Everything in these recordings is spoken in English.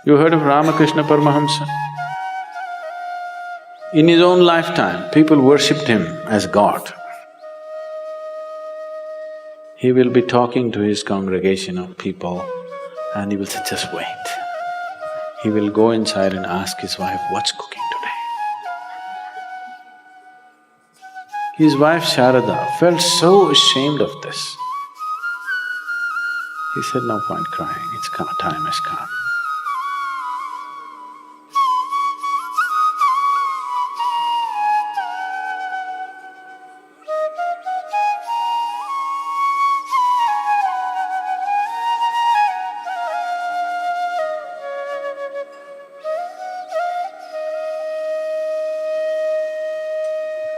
You heard of Ramakrishna Paramahamsa? In his own lifetime, people worshipped him as God. He will be talking to his congregation of people and he will say, just wait. He will go inside and ask his wife, what's cooking today? His wife Sharada felt so ashamed of this. He said, no point crying, time has come.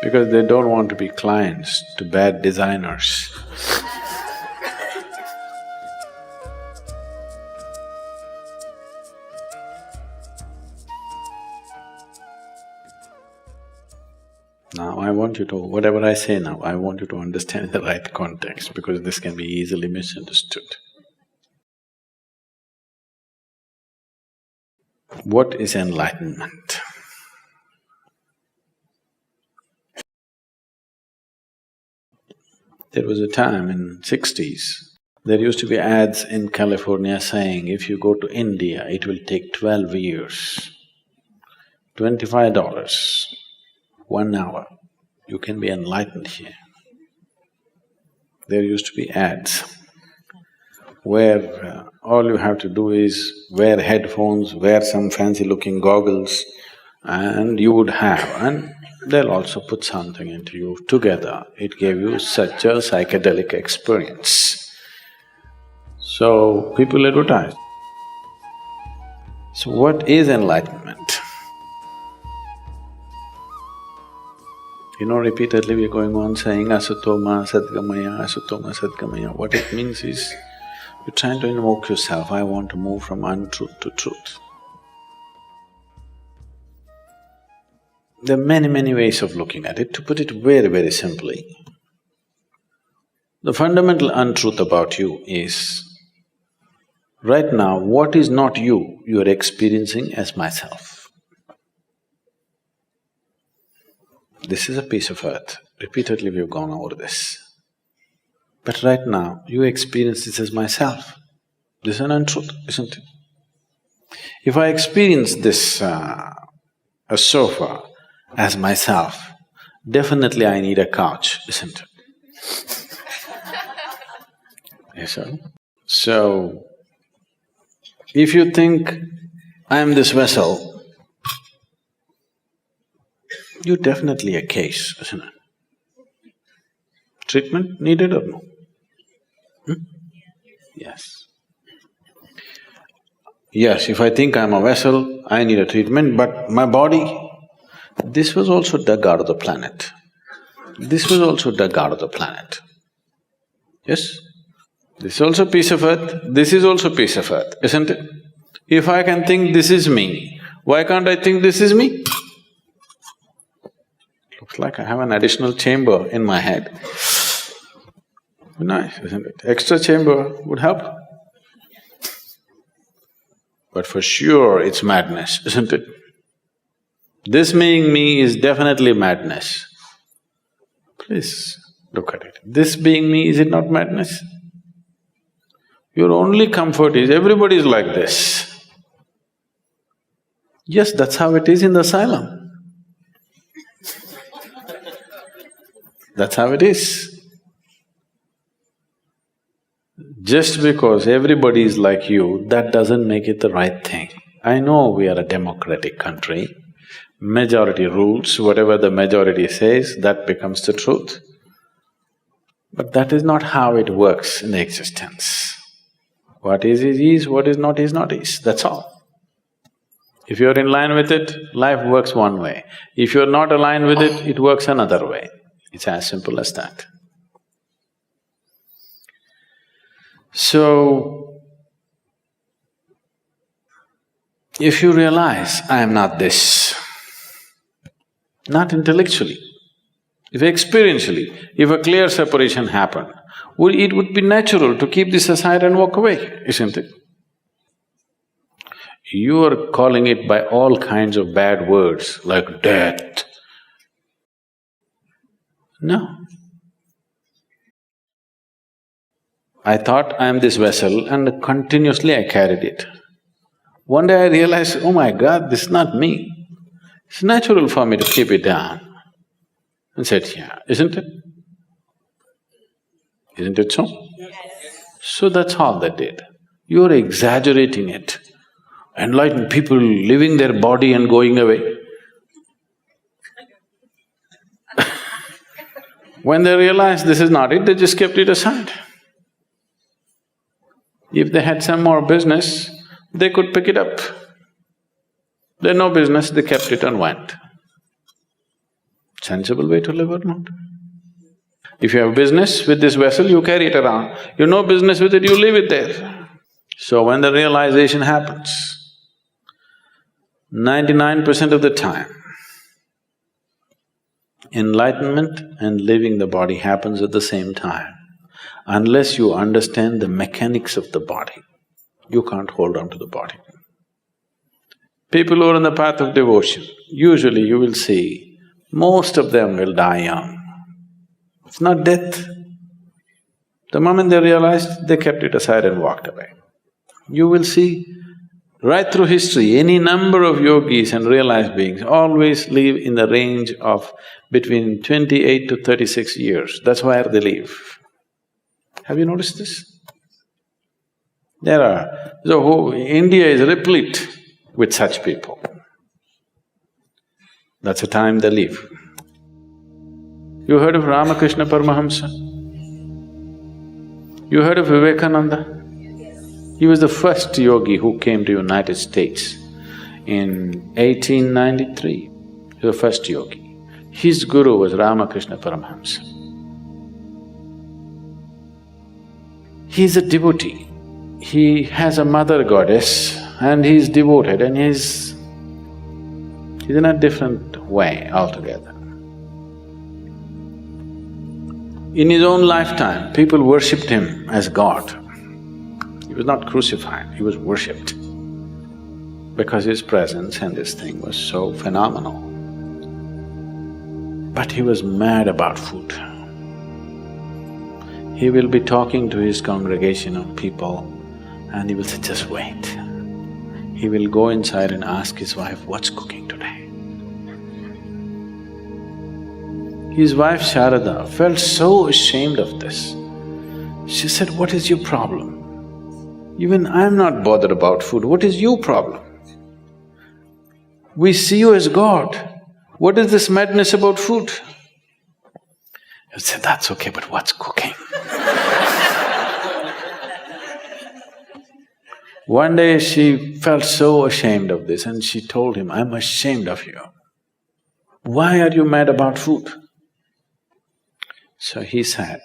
Because they don't want to be clients to bad designers. Now I want you to… whatever I say now, I want you to understand the right context because this can be easily misunderstood. What is enlightenment? There was a time in '60s, there used to be ads in California saying, if you go to India, it will take 12 years, $25, 1 hour, you can be enlightened here. There used to be ads where all you have to do is wear headphones, wear some fancy-looking goggles, and you would have… and they'll also put something into you. Together, it gave you such a psychedelic experience. So, people advertise. So, what is enlightenment? You know, repeatedly we're going on saying asatoma sadgamaya, asatoma sadgamaya. What it means is, you're trying to invoke yourself, I want to move from untruth to truth. There are many ways of looking at it. To put it very simply, the fundamental untruth about you is, right now, what is not you, you are experiencing as myself. This is a piece of earth. Repeatedly we've gone over this. But right now, you experience this as myself. This is an untruth, isn't it? If I experience this, a sofa as myself, definitely I need a couch, isn't it? Yes, sir? So, if you think, I am this vessel, you're definitely a case, isn't it? Treatment needed or no? Yes. Yes, if I think I'm a vessel, I need a treatment, but my body, this was also dug out of the planet. This was also dug out of the planet. Yes? This is also piece of earth, this is also piece of earth, isn't it? If I can think this is me, why can't I think this is me? Looks like I have an additional chamber in my head. Nice, isn't it? Extra chamber would help. But for sure it's madness, isn't it? This being me is definitely madness. Please look at it. This being me, is it not madness? Your only comfort is everybody is like this. Yes, that's how it is in the asylum. That's how it is. Just because everybody is like you, that doesn't make it the right thing. I know we are a democratic country, majority rules, whatever the majority says, that becomes the truth. But that is not how it works in existence. What is, what is not, that's all. If you're in line with it, life works one way. If you're not aligned with it, it works another way. It's as simple as that. So, if you realize, I am not this, not intellectually, if experientially, if a clear separation happened, it would be natural to keep this aside and walk away, isn't it? You are calling it by all kinds of bad words like death. No. I thought I am this vessel and continuously I carried it. One day I realized, oh my God, this is not me. It's natural for me to keep it down. And said, yeah, isn't it? Isn't it so? Yes. So that's all they did. You're exaggerating it. Enlightened people leaving their body and going away. When they realized this is not it, they just kept it aside. If they had some more business, they could pick it up. They had no business, they kept it and went. Sensible way to live or not? If you have business with this vessel, you carry it around. You have no business with it, you leave it there. So when the realization happens, 99% of the time, enlightenment and leaving the body happens at the same time. Unless you understand the mechanics of the body, you can't hold on to the body. People who are on the path of devotion, usually you will see, most of them will die young. It's not death. The moment they realized, they kept it aside and walked away. You will see, right through history, any number of yogis and realized beings always live in the range of between 28 to 36 years. That's where they live. Have you noticed this? India is replete with such people. That's the time they live. You heard of Ramakrishna Paramahamsa? You heard of Vivekananda? He was the first yogi who came to United States in 1893. He was the first yogi. His guru was Ramakrishna Paramahamsa. He's a devotee. He has a mother goddess and he's devoted and he's in a different way altogether. In his own lifetime, people worshipped him as God. He was not crucified, he was worshipped because his presence and this thing was so phenomenal. But he was mad about food. He will be talking to his congregation of people and he will say, just wait. He will go inside and ask his wife, what's cooking today? His wife Sharada felt so ashamed of this. She said, what is your problem? Even I'm not bothered about food, what is your problem? We see you as God, what is this madness about food? He said, that's okay, but what's cooking? One day she felt so ashamed of this and she told him, I'm ashamed of you. Why are you mad about food? So he said,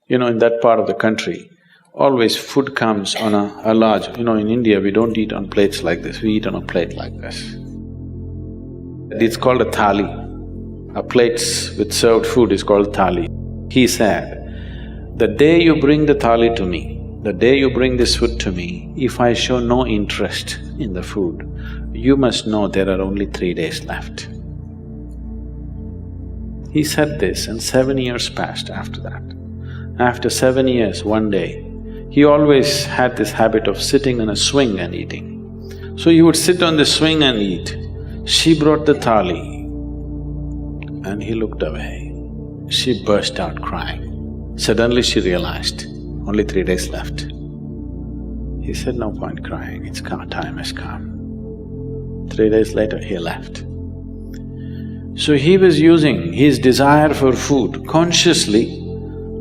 in that part of the country, always food comes on a large… in India we don't eat on plates like this, we eat on a plate like this. It's called a thali. A plates with served food is called thali. He said, the day you bring the thali to me, the day you bring this food to me, if I show no interest in the food, you must know there are only 3 days left. He said this and 7 years passed after that. After 7 years, one day, he always had this habit of sitting on a swing and eating. So he would sit on the swing and eat. She brought the thali and he looked away. She burst out crying. Suddenly she realized, only 3 days left. He said, no point crying, it's come, time has come. 3 days later, he left. So he was using his desire for food consciously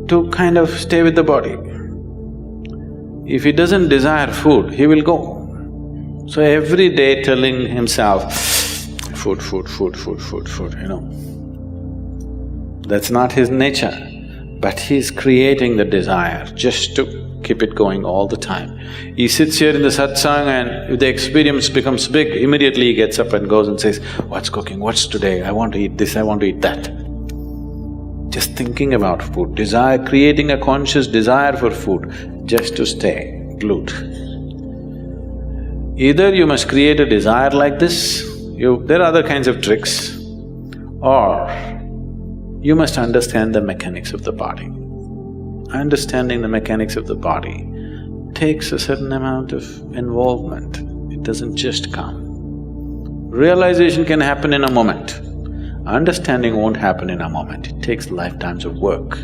to kind of stay with the body. If he doesn't desire food, he will go. So every day telling himself, food, food, food, food, food, food, That's not his nature, but he's creating the desire just to keep it going all the time. He sits here in the satsang and if the experience becomes big, immediately he gets up and goes and says, what's cooking, what's today, I want to eat this, I want to eat that. Just thinking about food, desire, creating a conscious desire for food just to stay glued. Either you must create a desire like this, there are other kinds of tricks, or you must understand the mechanics of the body. Understanding the mechanics of the body takes a certain amount of involvement, it doesn't just come. Realization can happen in a moment, understanding won't happen in a moment, it takes lifetimes of work.